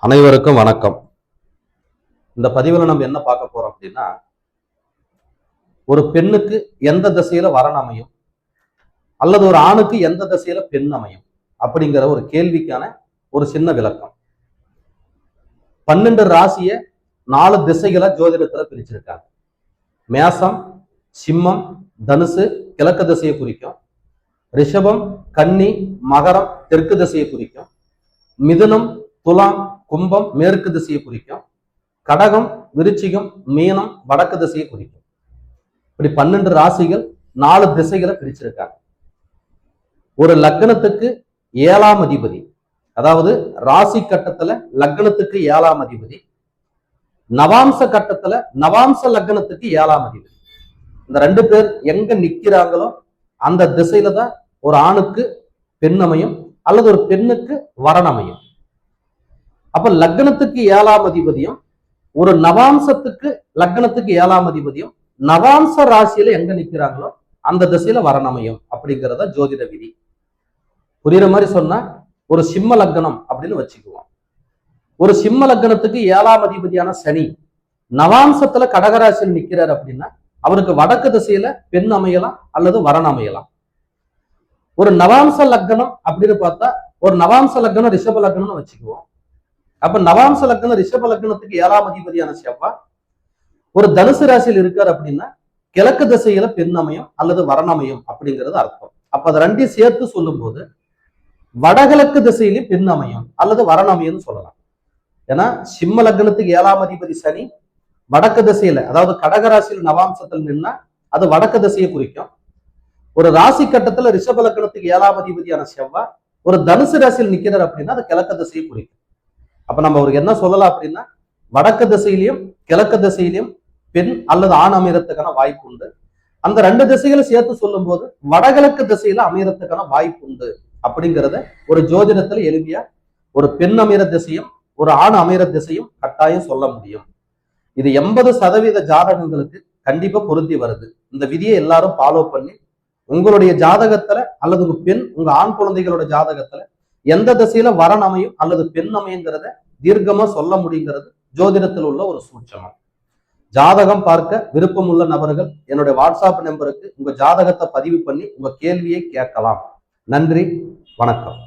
அனைவருக்கும் வணக்கம். இந்த பதிவில் நம்ம என்ன பார்க்க போறோம் அப்படின்னா, ஒரு பெண்ணுக்கு எந்த திசையில வரன் அமையும் அல்லது ஒரு ஆணுக்கு எந்த திசையில பெண் அமையும் அப்படிங்கிற ஒரு கேள்விக்கான ஒரு சின்ன விளக்கம். 12 ராசிய 4 திசைகளை ஜோதிடத்துல பிரிச்சிருக்காங்க. மேசம், சிம்மம், தனுசு கிழக்கு திசையை குறிக்கும். ரிஷபம், கன்னி, மகரம் தெற்கு திசையை குறிக்கும். மிதுனம், துலாம், கும்பம் மேற்கு திசையை குறிக்கும். கடகம், விருச்சிகம், மீனம் வடக்கு திசையை குறிக்கும். இப்படி 12 ராசிகள் 4 திசைகளை பிரிச்சிருக்காங்க. ஒரு லக்னத்துக்கு 7ஆம் அதிபதி, அதாவது ராசி கட்டத்துல லக்னத்துக்கு 7ஆம் அதிபதி, நவாம்ச கட்டத்துல நவாம்ச லக்னத்துக்கு 7ஆம் அதிபதி. இந்த 2 பேர் எங்க நிக்கிறாங்களோ அந்த திசையில தான் ஒரு ஆணுக்கு பெண் அமையும் அல்லது ஒரு பெண்ணுக்கு வரன் அமையும். அப்ப லக்னத்துக்கு 7ஆம் அதிபதியும் ஒரு நவாம்சத்துக்கு லக்னத்துக்கு 7ஆம் அதிபதியும் நவாம்ச ராசியில எங்க நிக்கிறாங்களோ அந்த திசையில வரன் அமையும் அப்படிங்கிறத ஜோதிட விதி. புரியுற மாதிரி சொன்னா, ஒரு சிம்ம லக்னம் அப்படின்னு வச்சுக்குவோம். ஒரு சிம்ம லக்னத்துக்கு 7ஆம் அதிபதியான சனி நவாம்சத்துல கடகராசியில் நிக்கிறார் அப்படின்னா அவருக்கு வடக்கு திசையில பெண் அமையலாம் அல்லது வரன் அமையலாம். ஒரு நவாம்ச லக்னம் அப்படின்னு பார்த்தா, ஒரு நவாம்ச லக்னம் ரிஷப லக்னம்னு வச்சுக்குவோம். அப்ப நவாம்ச லக்னம் ரிஷப லக்னத்துக்கு 7ஆம் அதிபதியான செவ்வாய் ஒரு தனுசு ராசியில் இருக்காரு அப்படின்னா கிழக்கு திசையில பெண் அமையும் அல்லது வரன் அமையும் அப்படிங்கிறது அர்த்தம். அப்ப அதை 2 சேர்த்து சொல்லும் போது வடகிழக்கு திசையிலும் பெண் அமையும் அல்லது வரன் அமையும் சொல்லலாம். ஏன்னா சிம்ம லக்னத்துக்கு 7ஆம் அதிபதி சனி வடக்கு திசையில, அதாவது கடகராசியில் நவாம்சத்தில் நின்னா அது வடக்கு திசையை குறிக்கும். ஒரு ராசி கட்டத்துல ரிஷப லக்னத்துக்கு 7ஆம் அதிபதியான செவ்வாய் ஒரு தனுசு ராசியில் நிக்கிறார் அப்படின்னா அது கிழக்கு திசையை குறிக்கும். அப்ப நம்ம அவருக்கு என்ன சொல்லலாம் அப்படின்னா, வடக்கு திசையிலையும் கிழக்கு திசையிலையும் பெண் அல்லது ஆண் அமையறதுக்கான வாய்ப்பு உண்டு. அந்த 2 திசைகளை சேர்த்து சொல்லும் போது வடகிழக்கு திசையில அமையறதுக்கான வாய்ப்பு உண்டு அப்படிங்கிறத ஒரு ஜோதிடத்துல எளிமையா ஒரு பெண் அமைகிற திசையும் ஒரு ஆண் அமைகிற திசையும் கட்டாயம் சொல்ல முடியும். இது 80% ஜாதகங்களுக்கு கண்டிப்பா பொருந்தி வருது. இந்த விதியை எல்லாரும் ஃபாலோ பண்ணி உங்களுடைய ஜாதகத்துல அல்லது உங்க பெண் உங்க ஆண் குழந்தைகளோட ஜாதகத்துல எந்த திசையில வரன் அமையும் அல்லது பெண் அமையுங்கிறத தீர்க்கமா சொல்ல முடியுங்கிறது ஜோதிடத்தில் உள்ள ஒரு சூட்சமம். ஜாதகம் பார்க்க விருப்பம் உள்ள நபர்கள் என்னுடைய வாட்ஸ்அப் நம்பருக்கு உங்க ஜாதகத்தை பதிவு பண்ணி உங்க கேள்வியை கேட்கலாம். நன்றி, வணக்கம்.